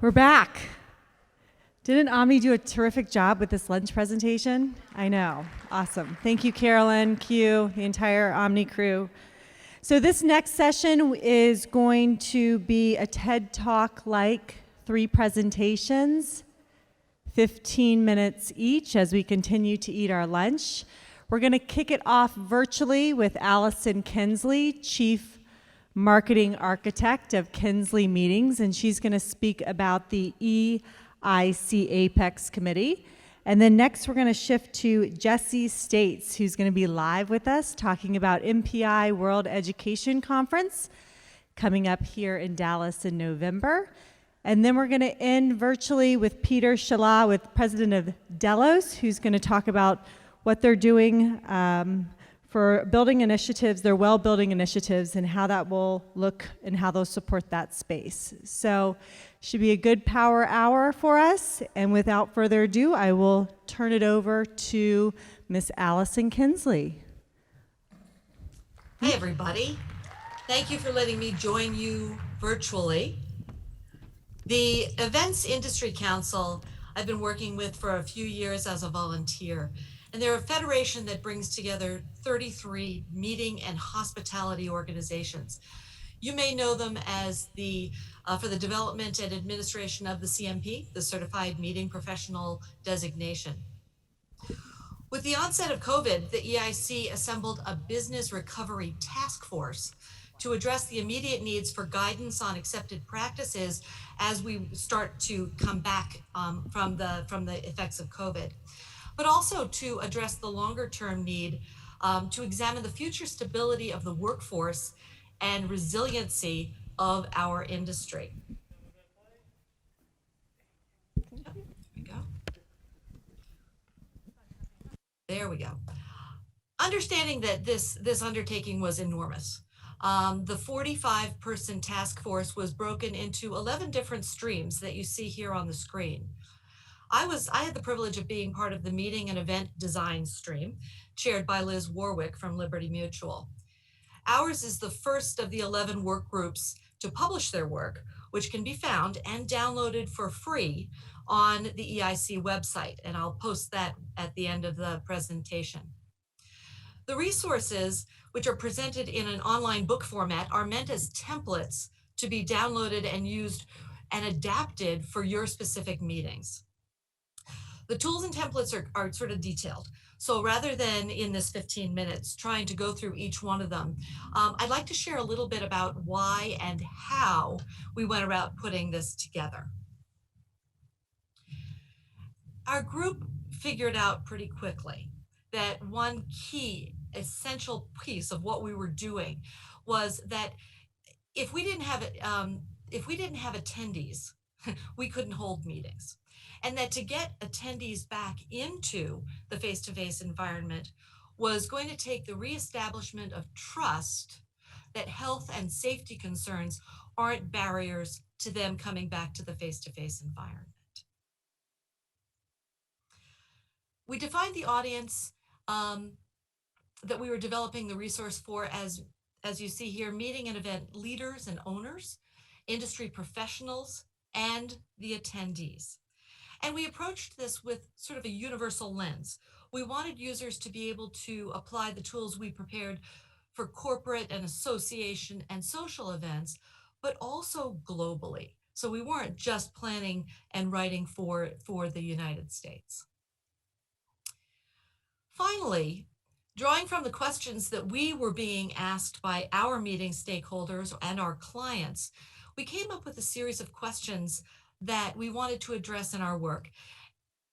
We're back. Didn't Omni do a terrific job with this lunch presentation? I know. Awesome. Thank you, Carolyn, Q, the entire Omni crew. So this next session is going to be a TED Talk-like 3 presentations, 15 minutes each as we continue to eat our lunch. We're going to kick it off virtually with Allison Kinsley, Chief Marketing Architect of Kinsley Meetings, and she's going to speak about the EIC Apex Committee. And then next we're going to shift to Jessie States, who's going to be live with us talking about MPI World Education Conference coming up here in Dallas in November. And then we're going to end virtually with Peter Scialla, with President of Delos, who's going to talk about what they're doing for building initiatives, their well-building initiatives, and how that will look and how they'll support that space. So should be a good power hour for us. And without further ado, I will turn it over to Miss Allison Kinsley. Hey, everybody. Thank you for letting me join you virtually. The Events Industry Council I've been working with for a few years as a volunteer. And they're a federation that brings together 33 meeting and hospitality organizations. You may know them as for the development and administration of the CMP, the Certified Meeting Professional Designation. With the onset of COVID, the EIC assembled a business recovery task force to address the immediate needs for guidance on accepted practices as we start to come back from the effects of COVID, but also to address the longer term need to examine the future stability of the workforce and resiliency of our industry. There we go. Understanding that this undertaking was enormous. The 45-person task force was broken into 11 different streams that you see here on the screen. I had the privilege of being part of the meeting and event design stream, chaired by Liz Warwick from Liberty Mutual. Ours is the first of the 11 work groups to publish their work, which can be found and downloaded for free on the EIC website, and I'll post that at the end of the presentation. The resources, which are presented in an online book format, are meant as templates to be downloaded and used and adapted for your specific meetings. The tools and templates are sort of detailed. So rather than in this 15 minutes trying to go through each one of them, I'd like to share a little bit about why and how we went about putting this together. Our group figured out pretty quickly that one key essential piece of what we were doing was that if we didn't have attendees, we couldn't hold meetings. And that to get attendees back into the face-to-face environment was going to take the reestablishment of trust that health and safety concerns aren't barriers to them coming back to the face-to-face environment. We defined the audience that we were developing the resource for as you see here, meeting and event leaders and owners, industry professionals, and the attendees. And we approached this with sort of a universal lens. We wanted users to be able to apply the tools we prepared for corporate and association and social events, but also globally. So we weren't just planning and writing for the United States. Finally, drawing from the questions that we were being asked by our meeting stakeholders and our clients, we came up with a series of questions that we wanted to address in our work,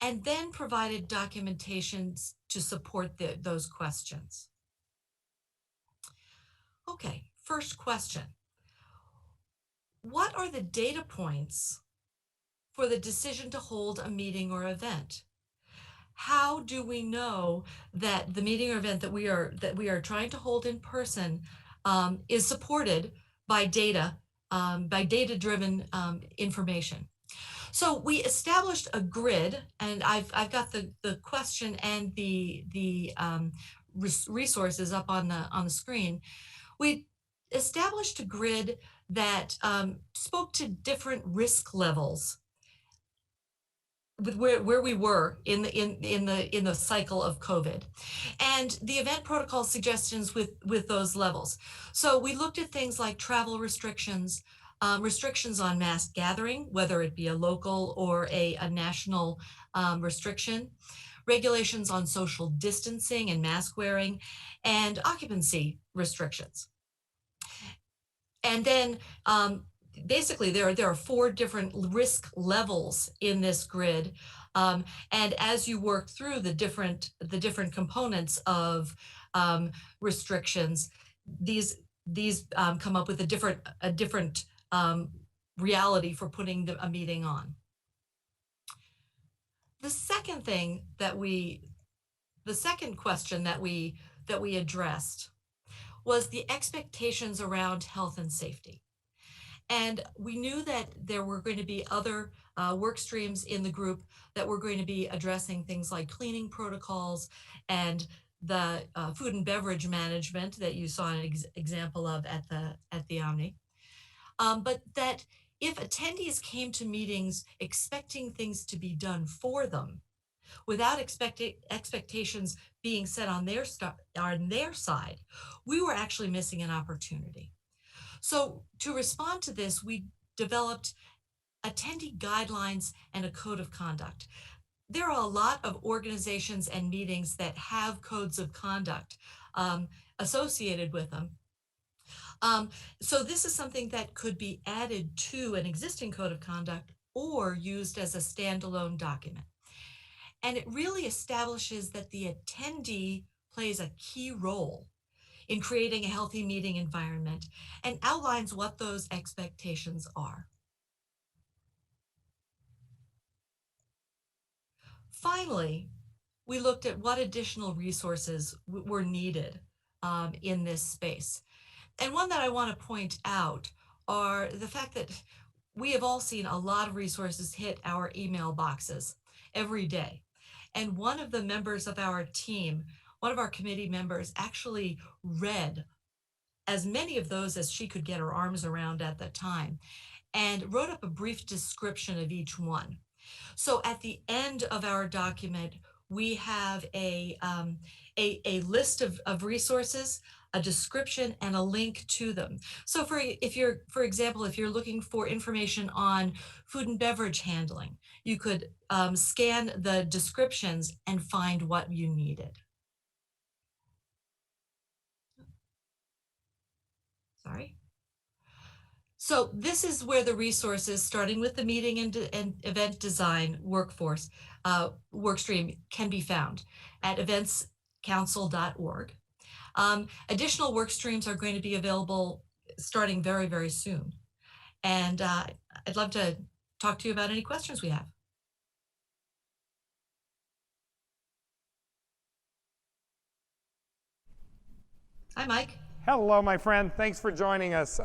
and then provided documentation to support those questions. Okay, first question. What are the data points for the decision to hold a meeting or event? How do we know that the meeting or event that we are trying to hold in person is supported by data, by data-driven information? So we established a grid, and I've got the question and the resources up on the screen. We established a grid that spoke to different risk levels with where we were in the cycle of COVID, and the event protocol suggestions with those levels. So we looked at things like travel restrictions, restrictions on mass gathering, whether it be a local or a national restriction, regulations on social distancing and mask wearing, and occupancy restrictions. And then basically there are 4 different risk levels in this grid. And as you work through the different components of restrictions, these come up with a different reality for putting a meeting on. The second question that we addressed was the expectations around health and safety. And we knew that there were going to be other work streams in the group that were going to be addressing things like cleaning protocols and the food and beverage management that you saw an example of at the Omni. But that if attendees came to meetings expecting things to be done for them, without expectations being set on their side, we were actually missing an opportunity. So to respond to this, we developed attendee guidelines and a code of conduct. There are a lot of organizations and meetings that have codes of conduct associated with them. So this is something that could be added to an existing code of conduct or used as a standalone document. And it really establishes that the attendee plays a key role in creating a healthy meeting environment and outlines what those expectations are. Finally, we looked at what additional resources were needed in this space. And one that I want to point out are the fact that we have all seen a lot of resources hit our email boxes every day. And one of the members of our team, one of our committee members, actually read as many of those as she could get her arms around at the time and wrote up a brief description of each one. So at the end of our document, we have a list of resources, a description, and a link to them. So for example, if you're looking for information on food and beverage handling, you could scan the descriptions and find what you needed. Sorry. So this is where the resources, starting with the meeting and event design workforce workstream, can be found at eventscouncil.org. Additional work streams are going to be available starting very, very soon. And I'd love to talk to you about any questions we have. Hi, Mike. Hello, my friend. Thanks for joining us.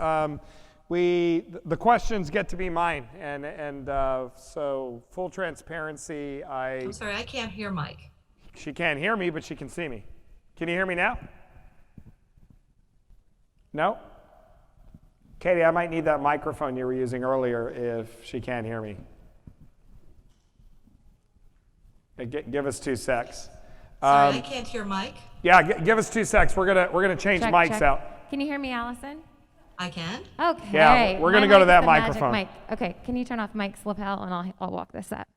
The questions get to be mine, and so full transparency. I'm sorry, I can't hear Mike. She can't hear me, but she can see me. Can you hear me now? No? Katie, I might need that microphone you were using earlier if she can't hear me. Give us 2 secs. Sorry, I can't hear Mike. Yeah, give us 2 secs. We're gonna change mics out. Can you hear me, Allison? I can. Okay. Yeah, we're gonna go to that microphone. Mic. Okay, can you turn off Mike's lapel and I'll walk this up.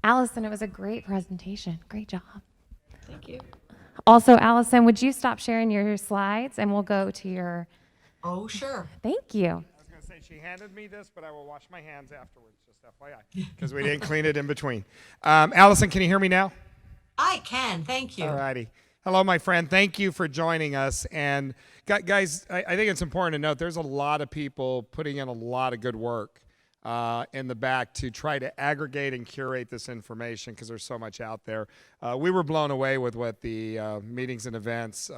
Allison, it was a great presentation. Great job. Thank you. Also, Allison, would you stop sharing your slides and we'll go to your... Oh, sure. Thank you. I was going to say she handed me this, but I will wash my hands afterwards, just FYI, because we didn't clean it in between. Allison, can you hear me now? I can. Thank you. All righty. Hello, my friend. Thank you for joining us. And guys, I think it's important to note there's a lot of people putting in a lot of good work in the back to try to aggregate and curate this information because there's so much out there. We were blown away with what the meetings and events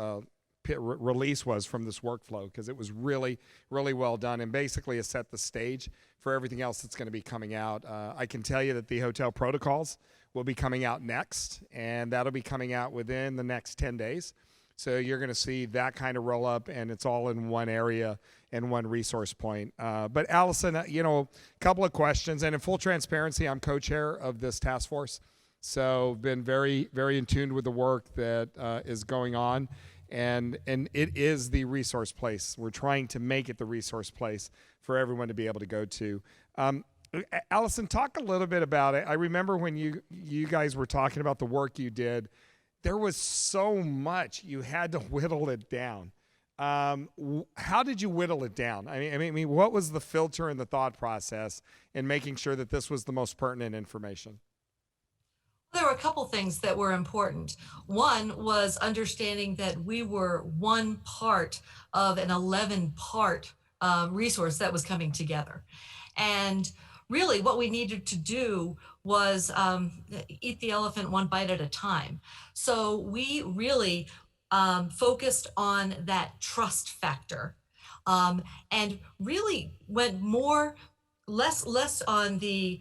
release was from this workflow because it was really, really well done and basically has set the stage for everything else that's going to be coming out. I can tell you that the hotel protocols will be coming out next, and that'll be coming out within the next 10 days. So you're going to see that kind of roll up, and it's all in one area and one resource point. But Allison, a couple of questions. And in full transparency, I'm co-chair of this task force. So been very, very in tune with the work that is going on. And it is the resource place. We're trying to make it the resource place for everyone to be able to go to. Allison, talk a little bit about it. I remember when you guys were talking about the work you did, there was so much you had to whittle it down. How did you whittle it down? I mean, what was the filter and the thought process in making sure that this was the most pertinent information? There were a couple things that were important. One was understanding that we were one part of an 11-part resource that was coming together. And really what we needed to do was eat the elephant one bite at a time. So we really focused on that trust factor and really went less on the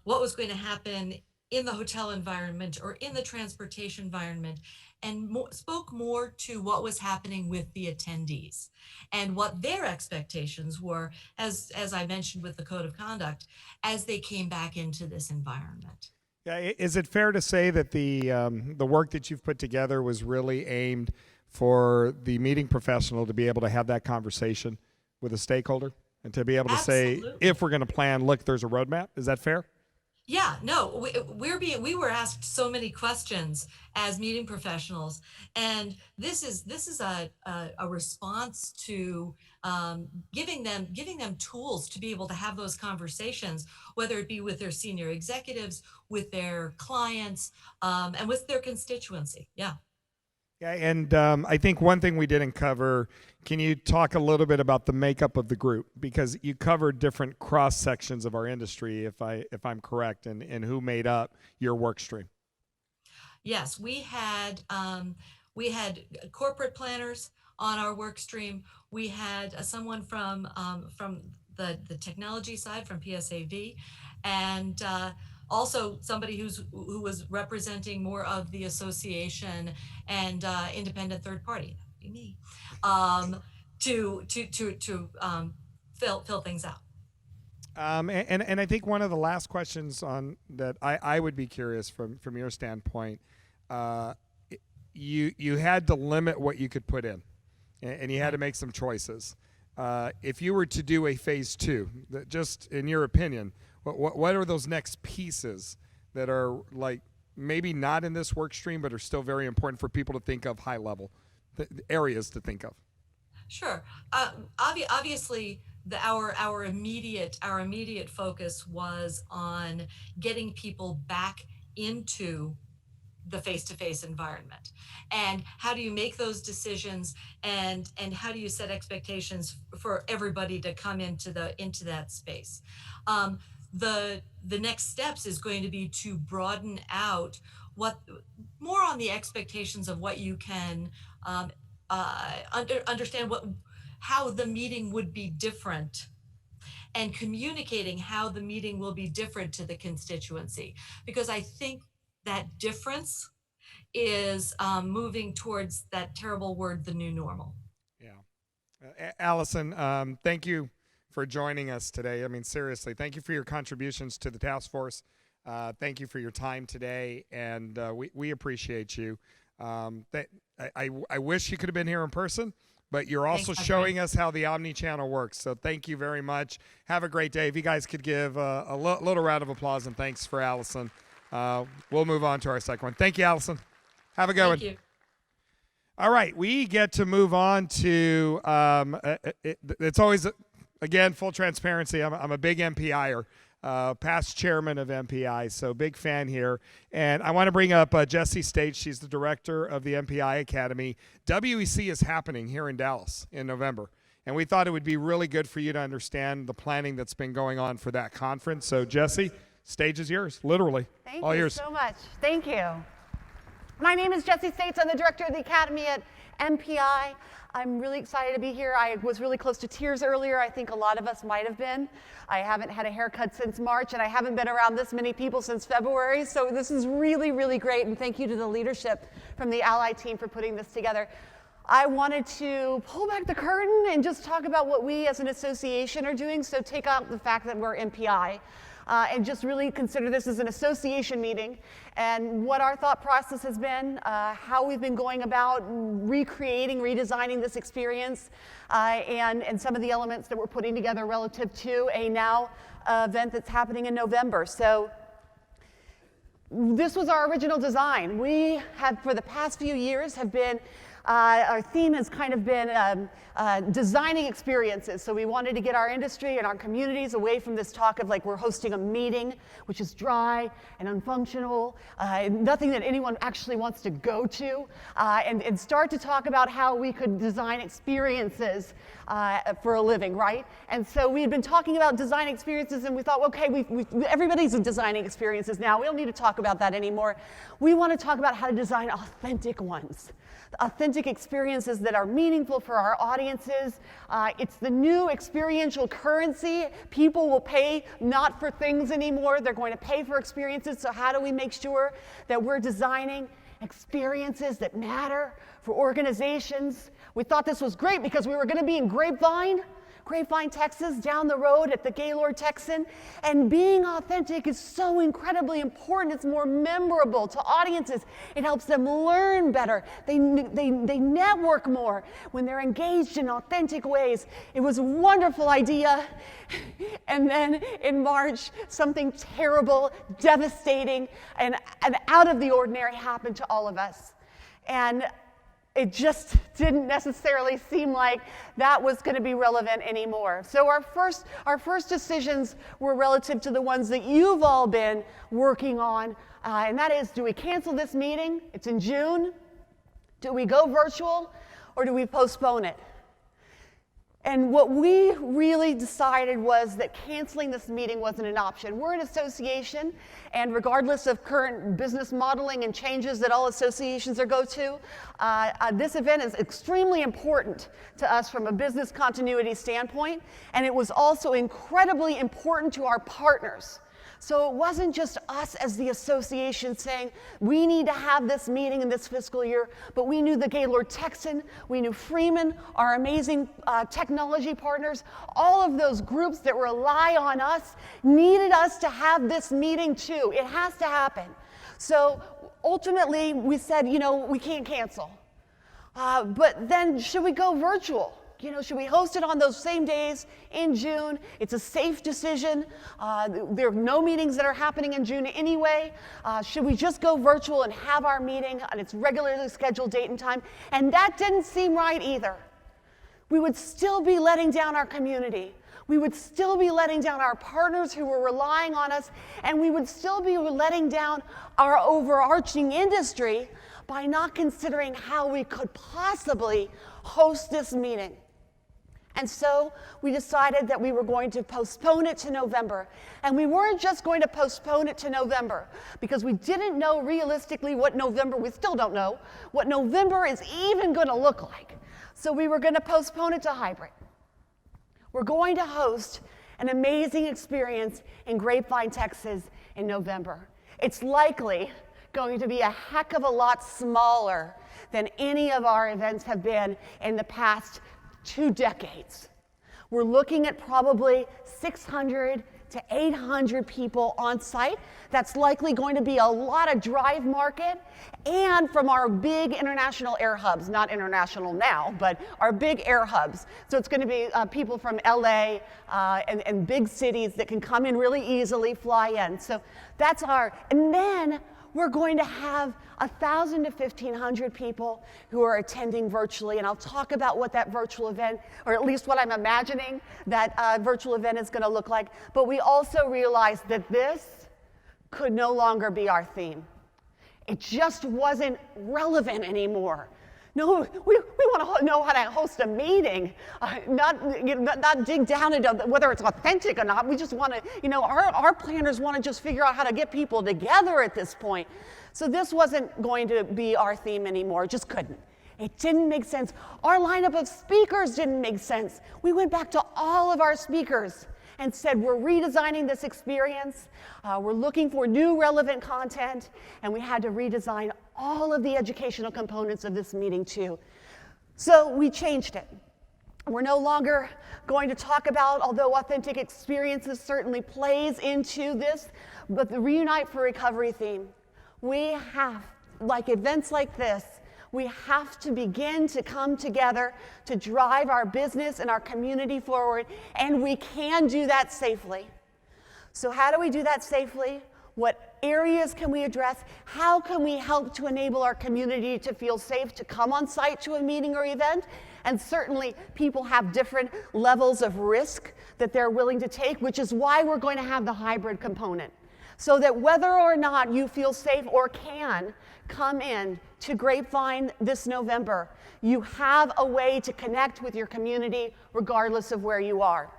what was going to happen in the hotel environment or in the transportation environment, and spoke more to what was happening with the attendees and what their expectations were, as I mentioned with the code of conduct, as they came back into this environment. Yeah, is it fair to say that the work that you've put together was really aimed for the meeting professional to be able to have that conversation with a stakeholder and to be able to Absolutely. say, if we're going to plan, look, there's a roadmap? Is that fair? Yeah, no, we were asked so many questions as meeting professionals, and this is a response to giving them tools to be able to have those conversations, whether it be with their senior executives, with their clients, and with their constituency. Yeah. Yeah, and I think one thing we didn't cover, can you talk a little bit about the makeup of the group? Because you covered different cross sections of our industry, if I'm correct, and who made up your work stream. Yes, we had corporate planners on our work stream. We had someone from the technology side from PSAV, and also somebody who was representing more of the association and independent third party, that'd be me, to fill things out. And I think one of the last questions on that I would be curious from your standpoint, you had to limit what you could put in, and you had to make some choices. If you were to do a phase 2, just in your opinion, what are those next pieces that are like maybe not in this work stream but are still very important for people to think of high level, the areas to think of? Sure. Obviously, our immediate focus was on getting people back into the face-to-face environment, and how do you make those decisions, and how do you set expectations for everybody to come into that space. The next steps is going to be to broaden out more on the expectations of what you can understand, how the meeting would be different, and communicating how the meeting will be different to the constituency, because I think that difference is moving towards that terrible word, the new normal. Yeah. Allison, thank you for joining us today. I mean, seriously, thank you for your contributions to the task force. Thank you for your time today, and we appreciate you. I wish you could have been here in person, but you're also showing us how the Omni channel works. So thank you very much. Have a great day. If you guys could give a little round of applause and thanks for Allison. We'll move on to our second one. Thank you, Allison. Have a good one. Thank you. All right, we get to move on to, it's always, again, full transparency. I'm a big MPIer, past chairman of MPI, so big fan here. And I want to bring up Jessie State. She's the director of the MPI Academy. WEC is happening here in Dallas in November. And we thought it would be really good for you to understand the planning that's been going on for that conference. So Jessie, stage is yours, literally. Thank you so much. Thank you. My name is Jessie States. I'm the director of the Academy at MPI. I'm really excited to be here. I was really close to tears earlier. I think a lot of us might have been. I haven't had a haircut since March, and I haven't been around this many people since February, so this is really, really great, and thank you to the leadership from the ALHI team for putting this together. I wanted to pull back the curtain and just talk about what we as an association are doing, so take out the fact that we're MPI. And just really consider this as an association meeting and what our thought process has been, how we've been going about recreating, redesigning this experience, and some of the elements that we're putting together relative to a now event that's happening in November. So this was our original design. We have, for the past few years, have been our theme has kind of been designing experiences. So we wanted to get our industry and our communities away from this talk of like we're hosting a meeting, which is dry and unfunctional, nothing that anyone actually wants to go to, and start to talk about how we could design experiences for a living, right? And so we had been talking about design experiences, and we thought, okay, everybody's designing experiences now. We don't need to talk about that anymore. We want to talk about how to design authentic ones. Authentic experiences that are meaningful for our audiences. It's the new experiential currency. People will pay not for things anymore. They're going to pay for experiences. So how do we make sure that we're designing experiences that matter for organizations? We thought this was great because we were going to be in Grapevine, Texas, down the road at the Gaylord Texan. And being authentic is so incredibly important. It's more memorable to audiences. It helps them learn better. They network more when they're engaged in authentic ways. It was a wonderful idea. And then in March, something terrible, devastating, and out of the ordinary happened to all of us. And it just didn't necessarily seem like that was going to be relevant anymore. So our first decisions were relative to the ones that you've all been working on, and that is, do we cancel this meeting? It's in June. Do we go virtual, or do we postpone it? And what we really decided was that canceling this meeting wasn't an option. We're an association, and regardless of current business modeling and changes that all associations are go to, this event is extremely important to us from a business continuity standpoint, and it was also incredibly important to our partners. So it wasn't just us as the association saying, we need to have this meeting in this fiscal year, but we knew the Gaylord Texan, we knew Freeman, our amazing technology partners, all of those groups that rely on us needed us to have this meeting too. It has to happen. So ultimately we said, we can't cancel. But then should we go virtual? Should we host it on those same days in June? It's a safe decision. There are no meetings that are happening in June anyway. Should we just go virtual and have our meeting on its regularly scheduled date and time? And that didn't seem right either. We would still be letting down our community. We would still be letting down our partners who were relying on us, and we would still be letting down our overarching industry by not considering how we could possibly host this meeting. And so we decided that we were going to postpone it to November. And we weren't just going to postpone it to November because we didn't know realistically what November, we still don't know, what November is even going to look like. So we were going to postpone it to hybrid. We're going to host an amazing experience in Grapevine, Texas in November. It's likely going to be a heck of a lot smaller than any of our events have been in the past 2 decades. We're looking at probably 600 to 800 people on site. That's likely going to be a lot of drive market, and from our big international air hubs, not international now, but our big air hubs. So it's going to be people from LA and big cities that can come in really easily, fly in. So that's and then we're going to have 1,000 to 1,500 people who are attending virtually, and I'll talk about what that virtual event, or at least what I'm imagining that virtual event is going to look like. But we also realized that this could no longer be our theme. It just wasn't relevant anymore. No, we want to know how to host a meeting, not dig down into whether it's authentic or not. We just want to, our planners want to just figure out how to get people together at this point. So this wasn't going to be our theme anymore. It just couldn't. It didn't make sense. Our lineup of speakers didn't make sense. We went back to all of our speakers and said, we're redesigning this experience. We're looking for new relevant content, and we had to redesign all of the educational components of this meeting too. So we changed it. We're no longer going to talk about, although authentic experiences certainly plays into this, but the Reunite for Recovery theme. We have, like events like this, we have to begin to come together to drive our business and our community forward, and we can do that safely. So how do we do that safely? What areas can we address? How can we help to enable our community to feel safe to come on site to a meeting or event? And certainly people have different levels of risk that they're willing to take, which is why we're going to have the hybrid component. So that whether or not you feel safe or can come in to Grapevine this November, you have a way to connect with your community regardless of where you are.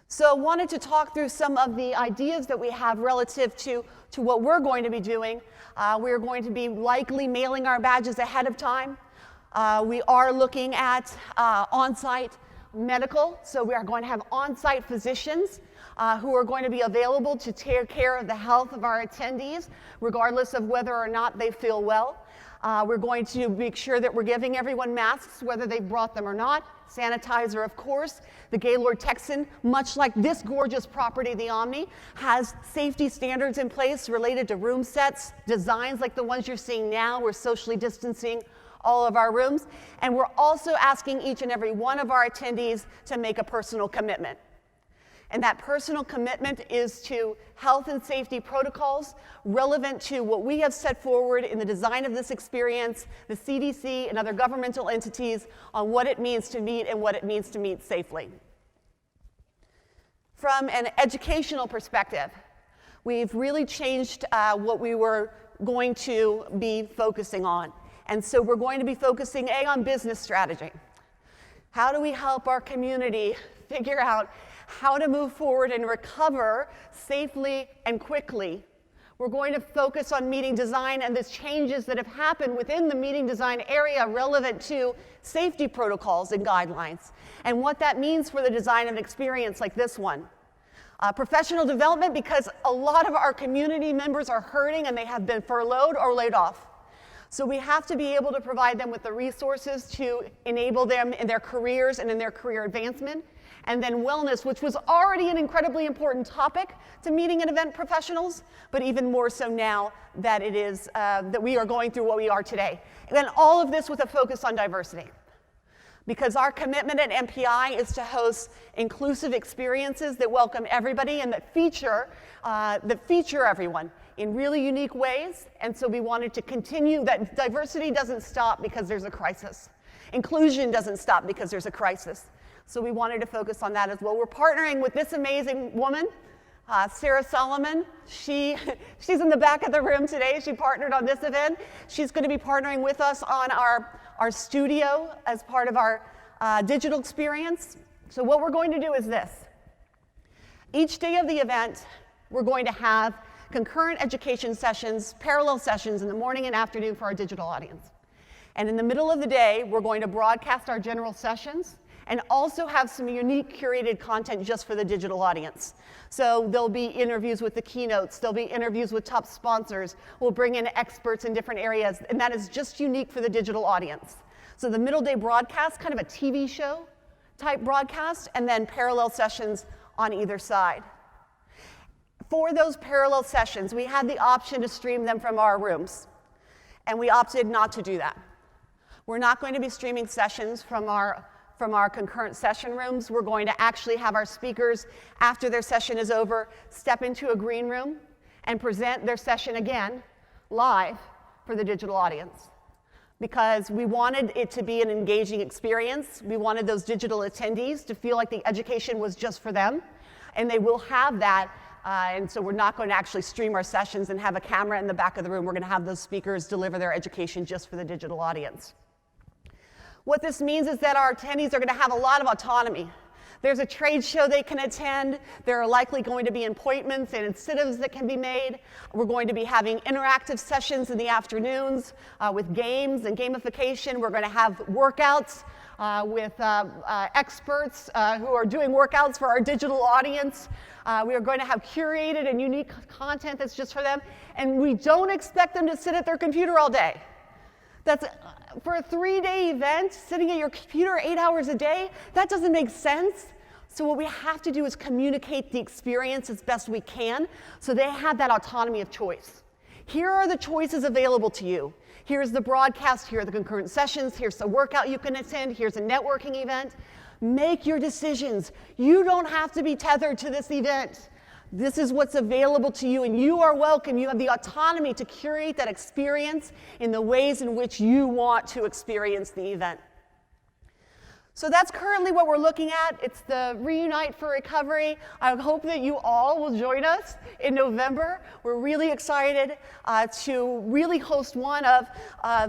So wanted to talk through some of the ideas that we have relative to what we're going to be doing. We're going to be likely mailing our badges ahead of time. We are looking at on-site medical, so we are going to have on-site physicians who are going to be available to take care of the health of our attendees, regardless of whether or not they feel well. We're going to make sure that we're giving everyone masks, whether they've brought them or not. Sanitizer, of course. The Gaylord Texan, much like this gorgeous property, the Omni, has safety standards in place related to room sets, designs like the ones you're seeing now. We're socially distancing all of our rooms. And we're also asking each and every one of our attendees to make a personal commitment. And that personal commitment is to health and safety protocols relevant to what we have set forward in the design of this experience, the CDC and other governmental entities on what it means to meet and what it means to meet safely. From an educational perspective, we've really changed what we were going to be focusing on. And so we're going to be focusing on business strategy. How do we help our community figure out how to move forward and recover safely and quickly? We're going to focus on meeting design and the changes that have happened within the meeting design area relevant to safety protocols and guidelines, and what that means for the design of an experience like this one. Professional development, because a lot of our community members are hurting and they have been furloughed or laid off. So we have to be able to provide them with the resources to enable them in their careers and in their career advancement. And then wellness, which was already an incredibly important topic to meeting and event professionals, but even more so now that it is that we are going through what we are today. And then all of this with a focus on diversity. Because our commitment at MPI is to host inclusive experiences that welcome everybody and that feature everyone in really unique ways. And so we wanted to continue that. Diversity doesn't stop because there's a crisis. Inclusion doesn't stop because there's a crisis. So we wanted to focus on that as well. We're partnering with this amazing woman, Sarah Solomon. She's in the back of the room today. She partnered on this event. She's going to be partnering with us on our studio as part of our digital experience. So what we're going to do is this. Each day of the event, we're going to have concurrent education sessions, parallel sessions in the morning and afternoon for our digital audience. And in the middle of the day, we're going to broadcast our general sessions and also have some unique curated content just for the digital audience. So there'll be interviews with the keynotes, there'll be interviews with top sponsors, we'll bring in experts in different areas, and that is just unique for the digital audience. So the middle day broadcast, kind of a TV show type broadcast, and then parallel sessions on either side. For those parallel sessions, we had the option to stream them from our rooms, and we opted not to do that. We're not going to be streaming sessions from our concurrent session rooms. We're going to actually have our speakers, after their session is over, step into a green room and present their session again live for the digital audience. Because we wanted it to be an engaging experience. We wanted those digital attendees to feel like the education was just for them. And they will have that. And so we're not going to actually stream our sessions and have a camera in the back of the room. We're going to have those speakers deliver their education just for the digital audience. What this means is that our attendees are going to have a lot of autonomy. There's a trade show they can attend. There are likely going to be appointments and incentives that can be made. We're going to be having interactive sessions in the afternoons with games and gamification. We're going to have workouts with experts who are doing workouts for our digital audience. We are going to have curated and unique content that's just for them. And we don't expect them to sit at their computer all day. That's for a 3-day event, sitting at your computer 8 hours a day, that doesn't make sense. So what we have to do is communicate the experience as best we can so they have that autonomy of choice. Here are the choices available to you. Here's the broadcast, here are the concurrent sessions, here's the workout you can attend, here's a networking event. Make your decisions. You don't have to be tethered to this event. This is what's available to you, and you are welcome. You have the autonomy to curate that experience in the ways in which you want to experience the event. So that's currently what we're looking at. It's the Reunite for Recovery. I hope that you all will join us in November. We're really excited to really host one of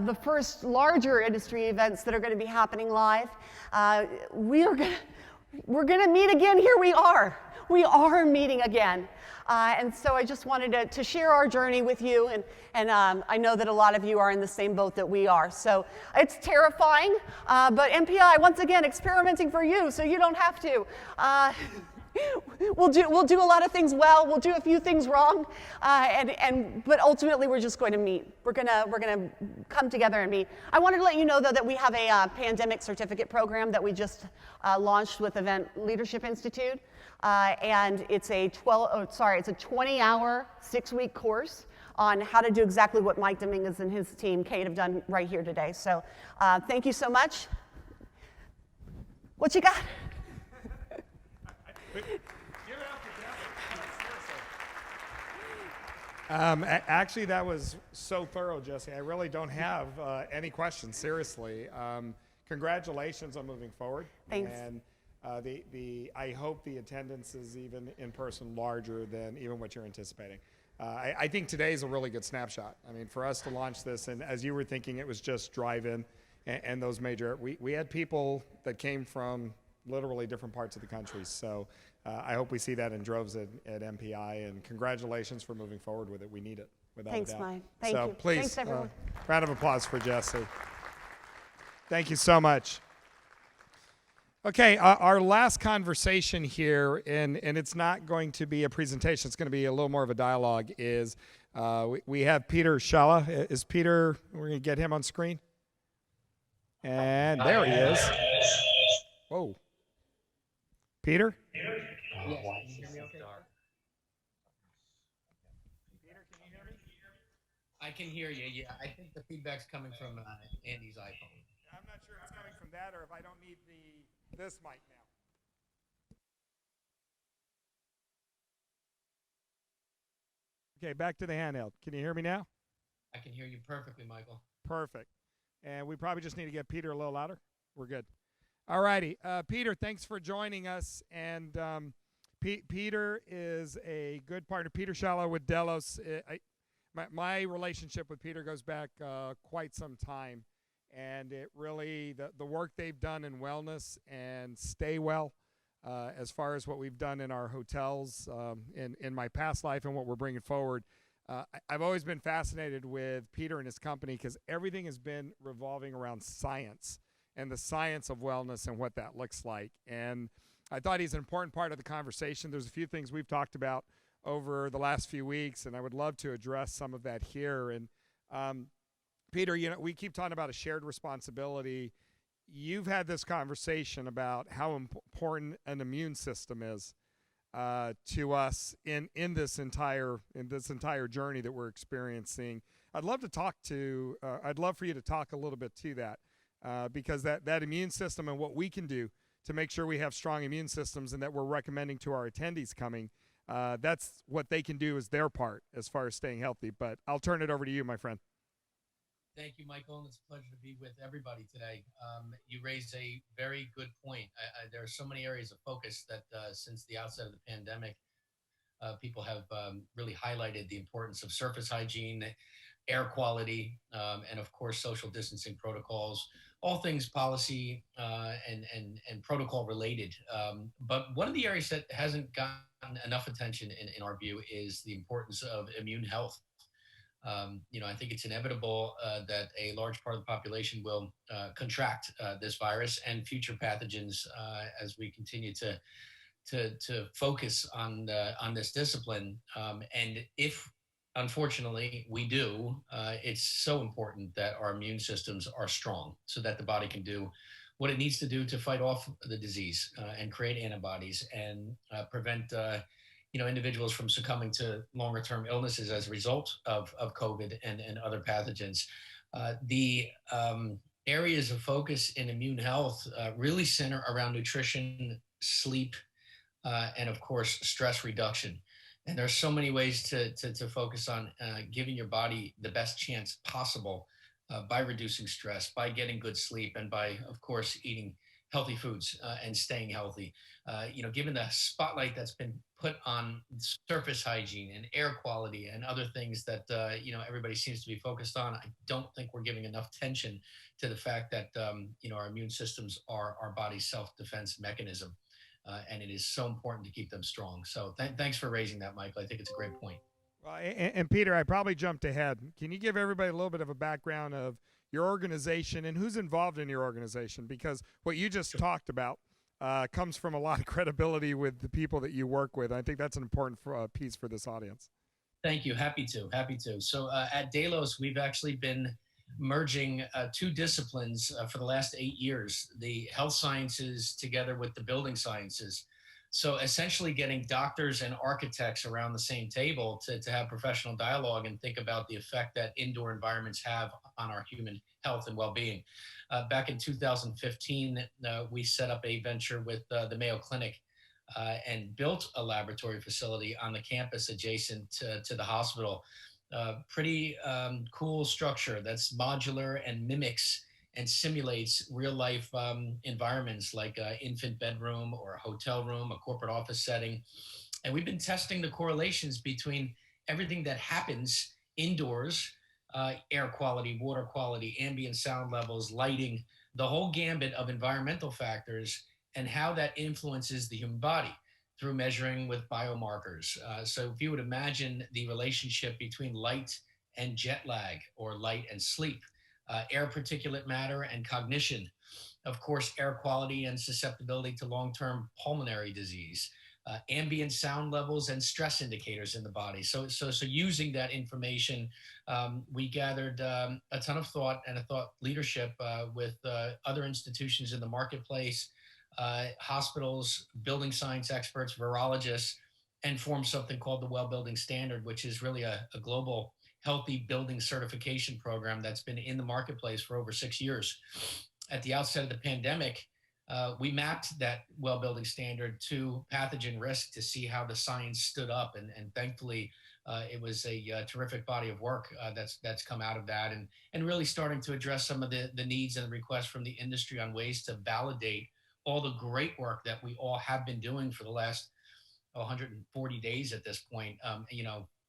the first larger industry events that are going to be happening live. We're going to meet again. Here we are. We are meeting again. And so I just wanted to share our journey with you, and I know that a lot of you are in the same boat that we are. So it's terrifying, but MPI, once again, experimenting for you, so you don't have to. We'll do a lot of things well. We'll do a few things wrong, but ultimately we're just going to meet. We're gonna come together and meet. I wanted to let you know though that we have a pandemic certificate program that we just launched with Event Leadership Institute, and it's a 20-hour, 6-week course on how to do exactly what Mike Dominguez and his team, Kate, have done right here today. So thank you so much. What you got? Give it up to Jessie. Actually, that was so thorough, Jessie. I really don't have any questions, seriously. Congratulations on moving forward. Thanks. And I hope the attendance is even in person larger than even what you're anticipating. I think today is a really good snapshot. I mean, for us to launch this, and as you were thinking, it was just drive-in and those major, we had people that came from literally different parts of the country. So I hope we see that in droves at MPI, and congratulations for moving forward with it. We need it, without a doubt. Thanks, Mike. Thank so you. Please, Thanks, everyone. Round of applause for Jessie. Thank you so much. Okay, our last conversation here, and it's not going to be a presentation, it's going to be a little more of a dialogue, is we have Peter Scialla. Is Peter, we're going to get him on screen? And there he is. Whoa. Peter? Yes. Can you hear me okay? Peter, can you hear me? I can hear you, yeah. I think the feedback's coming from Andy's iPhone. I'm not sure if it's coming from that or if I don't need this mic now. Okay, back to the handheld. Can you hear me now? I can hear you perfectly, Michael. Perfect. And we probably just need to get Peter a little louder. We're good. All righty. Peter, thanks for joining us. And Peter is a good partner. Peter Scialla with Delos. My relationship with Peter goes back quite some time. And it really, the work they've done in wellness and stay well, as far as what we've done in our hotels in my past life and what we're bringing forward. I've always been fascinated with Peter and his company because everything has been revolving around science and the science of wellness and what that looks like. And I thought he's an important part of the conversation. There's a few things we've talked about over the last few weeks, and I would love to address some of that here. And Peter, you know, we keep talking about a shared responsibility. You've had this conversation about how important an immune system is to us in this entire journey that we're experiencing. I'd love for you to talk a little bit to that. Because that immune system and what we can do to make sure we have strong immune systems and that we're recommending to our attendees coming, that's what they can do as their part as far as staying healthy. But I'll turn it over to you, my friend. Thank you, Michael, and it's a pleasure to be with everybody today. You raised a very good point. There are so many areas of focus that since the outset of the pandemic, people have really highlighted the importance of surface hygiene, air quality, and of course, social distancing protocols. all things policy and protocol related. But one of the areas that hasn't gotten enough attention in our view is the importance of immune health. I think it's inevitable that a large part of the population will contract this virus and future pathogens as we continue to focus on this discipline. And if unfortunately we do, it's so important that our immune systems are strong so that the body can do what it needs to do to fight off the disease and create antibodies and prevent individuals from succumbing to longer term illnesses as a result of COVID and other pathogens. The areas of focus in immune health really center around nutrition, sleep, and of course, stress reduction. And there's so many ways to focus on giving your body the best chance possible by reducing stress, by getting good sleep, and by, of course, eating healthy foods and staying healthy. Given the spotlight that's been put on surface hygiene and air quality and other things that everybody seems to be focused on, I don't think we're giving enough attention to the fact that our immune systems are our body's self-defense mechanism. And it is so important to keep them strong. So thanks for raising that, Michael. I think it's a great point. Well, and Peter, I probably jumped ahead. Can you give everybody a little bit of a background of your organization and who's involved in your organization? Because what you just talked about comes from a lot of credibility with the people that you work with. I think that's an important piece for this audience. Thank you. Happy to. So at Delos, we've actually been merging two disciplines for the last 8 years, the health sciences together with the building sciences. So essentially getting doctors and architects around the same table to have professional dialogue and think about the effect that indoor environments have on our human health and well-being. Back in 2015, we set up a venture with the Mayo Clinic and built a laboratory facility on the campus adjacent to the hospital. Pretty cool structure that's modular and mimics and simulates real life environments like an infant bedroom or a hotel room, a corporate office setting. And we've been testing the correlations between everything that happens indoors, air quality, water quality, ambient sound levels, lighting, the whole gambit of environmental factors and how that influences the human body through measuring with biomarkers. So if you would imagine the relationship between light and jet lag or light and sleep, air particulate matter and cognition, of course, air quality and susceptibility to long-term pulmonary disease, ambient sound levels and stress indicators in the body. So using that information, we gathered a ton of thought and a thought leadership with other institutions in the marketplace, hospitals, building science experts, virologists, and formed something called the Well Building Standard, which is really a global healthy building certification program that's been in the marketplace for over 6 years. At the outset of the pandemic, we mapped that Well Building Standard to pathogen risk to see how the science stood up. And thankfully, it was a terrific body of work that's come out of that and really starting to address some of the needs and requests from the industry on ways to validate all the great work that we all have been doing for the last 140 days at this point,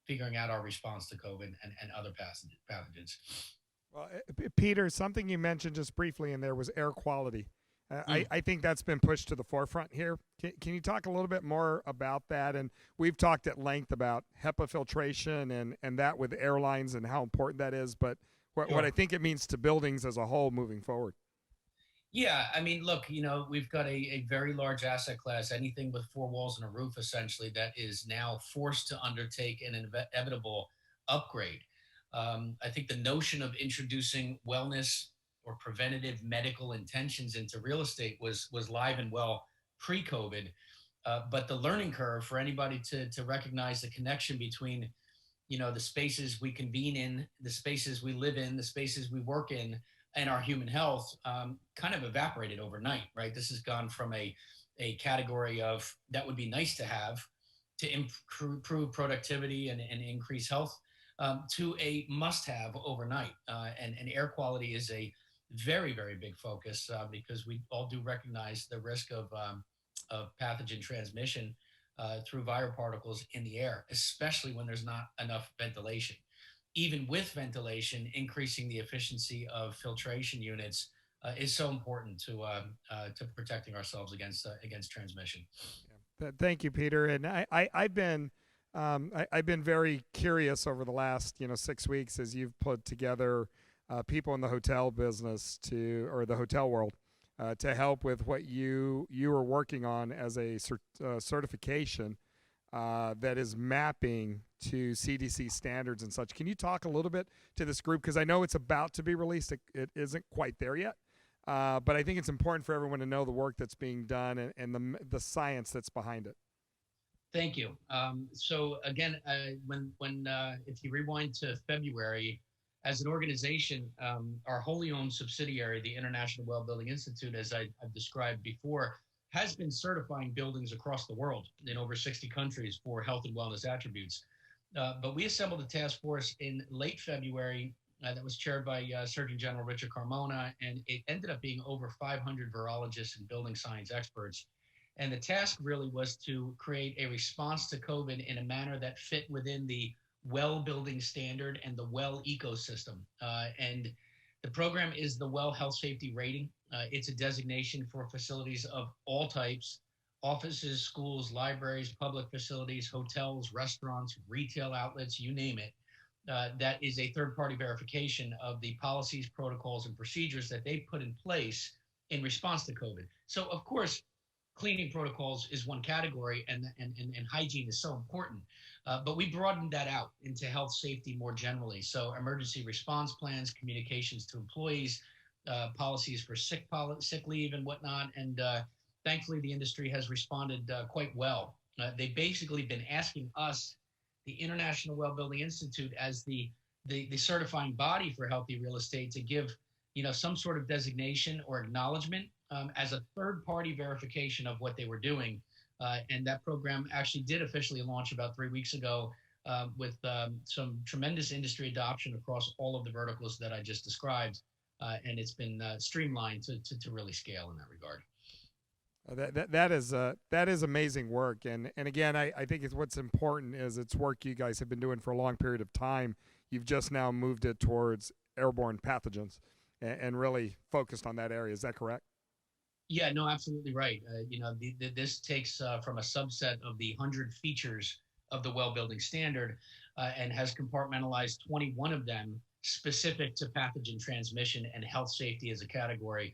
figuring out our response to COVID and other pathogens. Well, Peter, something you mentioned just briefly in there was air quality. I think that's been pushed to the forefront here. Can you talk a little bit more about that? And we've talked at length about HEPA filtration and that with airlines and how important that is. But what I think it means to buildings as a whole moving forward. Yeah, I mean, look, we've got a very large asset class, anything with 4 walls and a roof, essentially, that is now forced to undertake an inevitable upgrade. I think the notion of introducing wellness or preventative medical intentions into real estate was live and well pre-COVID, but the learning curve for anybody to recognize the connection between, the spaces we convene in, the spaces we live in, the spaces we work in, and our human health kind of evaporated overnight, right? This has gone from a category of that would be nice to have to improve productivity and increase health to a must-have overnight. And air quality is a very, very big focus because we all do recognize the risk of pathogen transmission through viral particles in the air, especially when there's not enough ventilation. Even with ventilation, increasing the efficiency of filtration units is so important to protecting ourselves against transmission. Thank you, Peter. And I've been very curious over the last 6 weeks as you've put together people in the hotel business or the hotel world to help with what you are working on as a certification that is mapping to CDC standards and such. Can you talk a little bit to this group? Because I know it's about to be released. It isn't quite there yet. But I think it's important for everyone to know the work that's being done and the science that's behind it. Thank you. So again, if you rewind to February, as an organization, our wholly owned subsidiary, the International Well Building Institute, as I've described before, has been certifying buildings across the world in over 60 countries for health and wellness attributes. But we assembled a task force in late February that was chaired by Surgeon General Richard Carmona, and it ended up being over 500 virologists and building science experts. And the task really was to create a response to COVID in a manner that fit within the well building standard and the well ecosystem. And the program is the Well Health Safety Rating. It's a designation for facilities of all types: offices, schools, libraries, public facilities, hotels, restaurants, retail outlets, you name it. That is a third-party verification of the policies, protocols, and procedures that they put in place in response to COVID. So, of course, cleaning protocols is one category, and hygiene is so important. But we broadened that out into health safety more generally. So emergency response plans, communications to employees, policies for sick leave and whatnot. And thankfully, the industry has responded quite well. They've basically been asking us, the International Well Building Institute, as the certifying body for healthy real estate, to give some sort of designation or acknowledgement as a third-party verification of what they were doing. And that program actually did officially launch about 3 weeks ago with some tremendous industry adoption across all of the verticals that I just described. And it's been streamlined to really scale in that regard. That is amazing work, and again, I think what's important is it's work you guys have been doing for a long period of time. You've just now moved it towards airborne pathogens and really focused on that area. Is that correct? Yeah, no, absolutely right. This takes from a subset of the 100 features of the well building standard and has compartmentalized 21 of them specific to pathogen transmission and health safety as a category,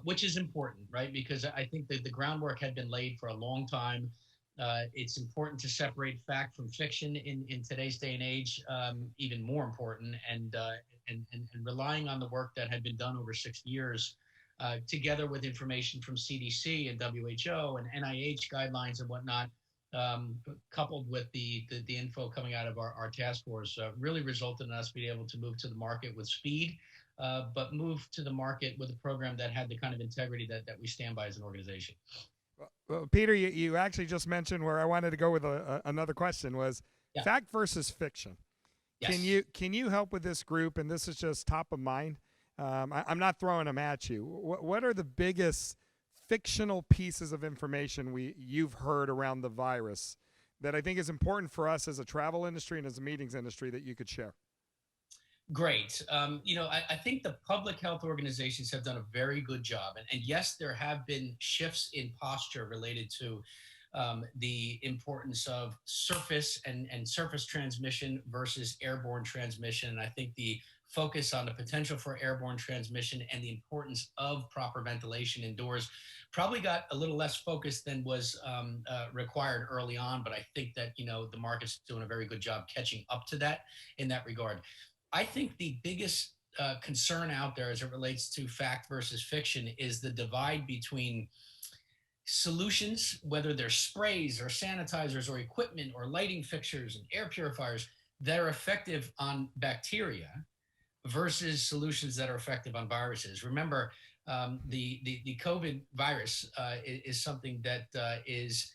which is important, right? Because I think that the groundwork had been laid for a long time. It's important to separate fact from fiction in today's day and age, even more important, and relying on the work that had been done over 6 years, together with information from CDC and WHO and NIH guidelines and whatnot, coupled with the info coming out of our task force, really resulted in us being able to move to the market with speed, but move to the market with a program that had the kind of integrity that we stand by as an organization. Well, Peter, you actually just mentioned where I wanted to go with another question was fact versus fiction. Yes. Can you help with this group? And this is just top of mind. I'm not throwing them at you. What are the biggest fictional pieces of information you've heard around the virus that I think is important for us as a travel industry and as a meetings industry that you could share? Great. I think the public health organizations have done a very good job. And yes, there have been shifts in posture related to the importance of surface and surface transmission versus airborne transmission. And I think the focus on the potential for airborne transmission and the importance of proper ventilation indoors probably got a little less focused than was required early on. But I think that, the market's doing a very good job catching up to that in that regard. I think the biggest concern out there as it relates to fact versus fiction is the divide between solutions, whether they're sprays or sanitizers or equipment or lighting fixtures and air purifiers that are effective on bacteria versus solutions that are effective on viruses. Remember, the COVID virus is something that is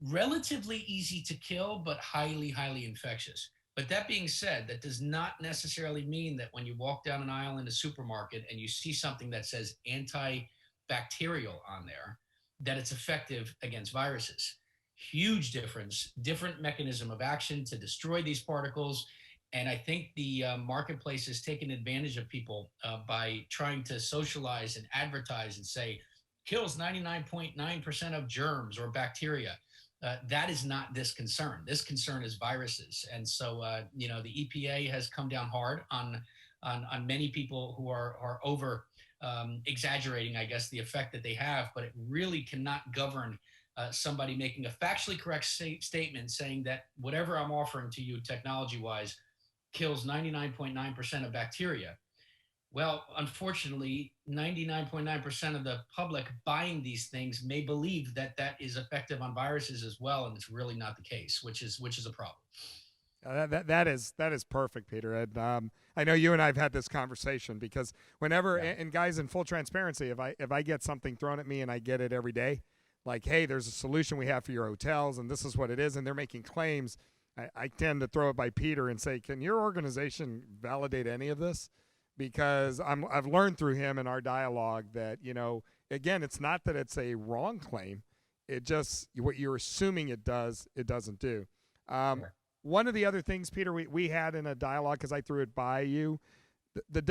relatively easy to kill, but highly, highly infectious. But that being said, that does not necessarily mean that when you walk down an aisle in a supermarket and you see something that says antibacterial on there, that it's effective against viruses. Huge difference, different mechanism of action to destroy these particles. And I think the marketplace has taken advantage of people by trying to socialize and advertise and say, kills 99.9% of germs or bacteria. That is not this concern. This concern is viruses. And so, the EPA has come down hard on many people who are over exaggerating, I guess, the effect that they have, but it really cannot govern somebody making a factually correct statement saying that whatever I'm offering to you technology-wise kills 99.9% of bacteria. Well, unfortunately, 99.9% of the public buying these things may believe that that is effective on viruses as well, and it's really not the case, which is a problem. That is perfect, Peter. And I know you and I have had this conversation because whenever, and guys, in full transparency, if I get something thrown at me and I get it every day, like, hey, there's a solution we have for your hotels, and this is what it is, and they're making claims, I tend to throw it by Peter and say, can your organization validate any of this? Because I've learned through him in our dialogue that, again, it's not that it's a wrong claim. It just, what you're assuming it does, it doesn't do. Sure. One of the other things, Peter, we had in a dialogue, because I threw it by you, the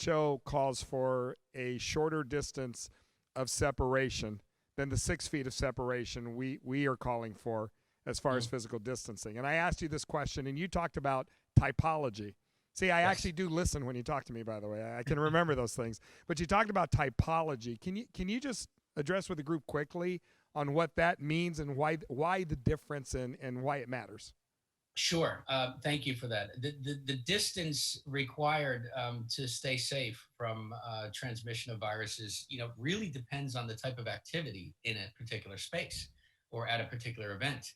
WHO calls for a shorter distance of separation than the 6 feet of separation we are calling for as far as physical distancing. And I asked you this question, and you talked about typology. See, I actually do listen when you talk to me, by the way. I can remember those things. But you talked about typology. Can you just address with the group quickly on what that means and why the difference and why it matters? Sure. Thank you for that. The distance required to stay safe from transmission of viruses, really depends on the type of activity in a particular space or at a particular event.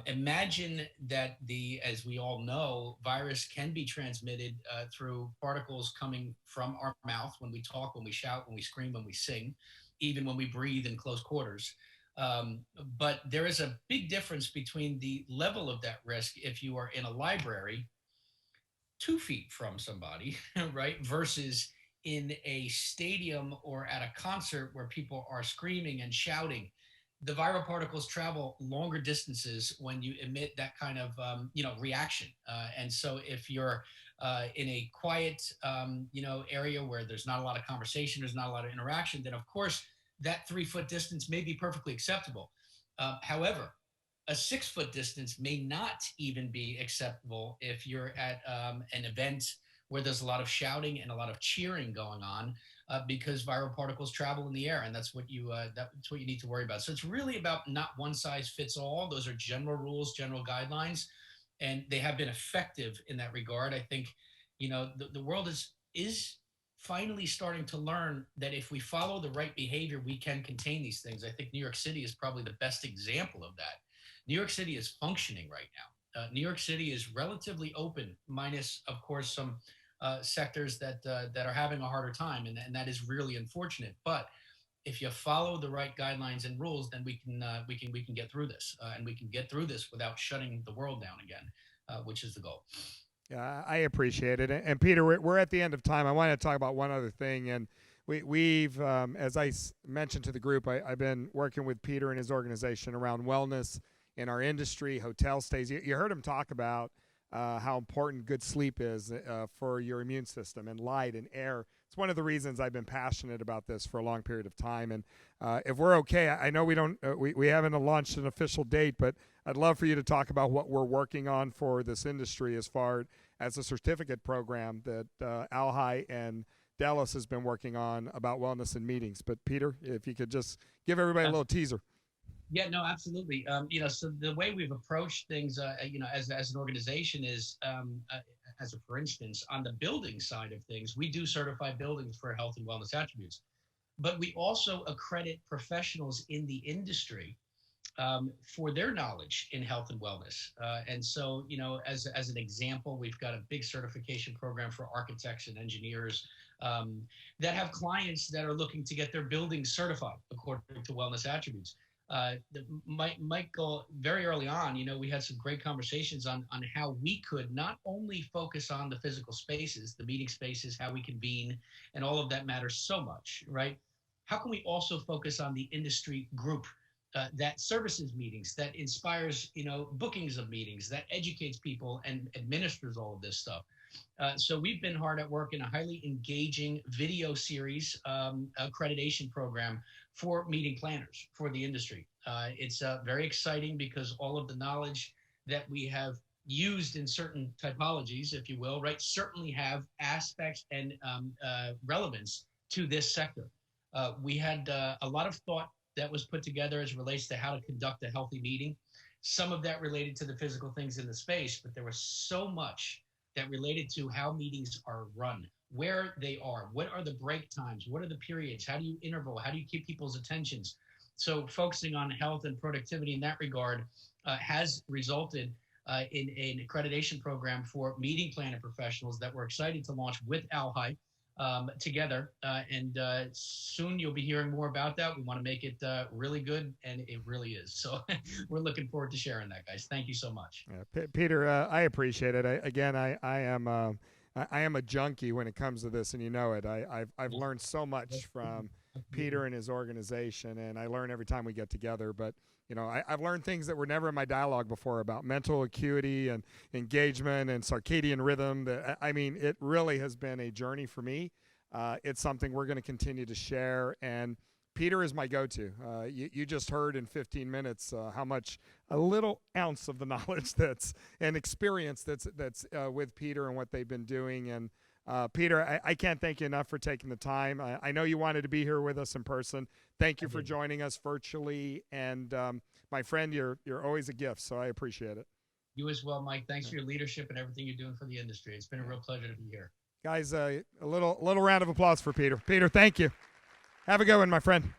Imagine that as we all know, virus can be transmitted through particles coming from our mouth when we talk, when we shout, when we scream, when we sing, even when we breathe in close quarters. But there is a big difference between the level of that risk if you are in a library 2 feet from somebody, right, versus in a stadium or at a concert where people are screaming and shouting. The viral particles travel longer distances when you emit that kind of reaction. And so if you're in a quiet area where there's not a lot of conversation, there's not a lot of interaction, then of course that 3 foot distance may be perfectly acceptable. However, a 6 foot distance may not even be acceptable if you're at an event where there's a lot of shouting and a lot of cheering going on, because viral particles travel in the air, and that's what you need to worry about. So it's really about not one size fits all. Those are general rules, general guidelines, and they have been effective in that regard. I think, the world is finally starting to learn that if we follow the right behavior, we can contain these things. I think New York City is probably the best example of that. New York City is functioning right now. New York City is relatively open, minus, of course, some sectors that are having a harder time, and that is really unfortunate. But if you follow the right guidelines and rules, then we can get through this, and we can get through this without shutting the world down again, which is the goal. Yeah, I appreciate it. And Peter, we're at the end of time. I want to talk about one other thing, and we've as I mentioned to the group, I've been working with Peter and his organization around wellness in our industry, hotel stays. You heard him talk about how important good sleep is for your immune system, and light and air. It's one of the reasons I've been passionate about this for a long period of time. And if we're okay, I know we haven't launched an official date, but I'd love for you to talk about what we're working on for this industry as far as a certificate program that ALHI and Delos has been working on about wellness and meetings. But Peter, if you could just give everybody a little teaser. Yeah, no, absolutely. So the way we've approached things, as an organization is, for instance, on the building side of things, we do certify buildings for health and wellness attributes, but we also accredit professionals in the industry for their knowledge in health and wellness. And so, as an example, we've got a big certification program for architects and engineers that have clients that are looking to get their buildings certified according to wellness attributes. Michael, very early on, we had some great conversations on how we could not only focus on the physical spaces, the meeting spaces, how we convene, and all of that matters so much, right? How can we also focus on the industry group that services meetings, that inspires, bookings of meetings, that educates people and administers all of this stuff. So we've been hard at work in a highly engaging video series accreditation program for meeting planners for the industry. It's very exciting because all of the knowledge that we have used in certain typologies, if you will, right, certainly have aspects and relevance to this sector. We had a lot of thought that was put together as it relates to how to conduct a healthy meeting. Some of that related to the physical things in the space, but there was so much that related to how meetings are run, where they are, what are the break times, what are the periods, how do you interval, how do you keep people's attentions? So focusing on health and productivity in that regard has resulted in an accreditation program for meeting planning professionals that we're excited to launch with ALHI together. And soon you'll be hearing more about that. We want to make it really good, and it really is. So we're looking forward to sharing that, guys. Thank you so much. Peter, I appreciate it. I am a junkie when it comes to this, and you know it. I've learned so much from Peter and his organization, and I learn every time we get together. But I've learned things that were never in my dialogue before about mental acuity and engagement and circadian rhythm. It really has been a journey for me. It's something we're going to continue to share, and Peter is my go-to. You just heard in 15 minutes how much a little ounce of the knowledge and experience that's with Peter and what they've been doing. And Peter, I can't thank you enough for taking the time. I know you wanted to be here with us in person. Thank you for joining us virtually. And my friend, you're always a gift, so I appreciate it. You as well, Mike. Thanks for your leadership and everything you're doing for the industry. It's been a real pleasure to be here. Guys, a little round of applause for Peter. Peter, thank you. Have a good one, my friend.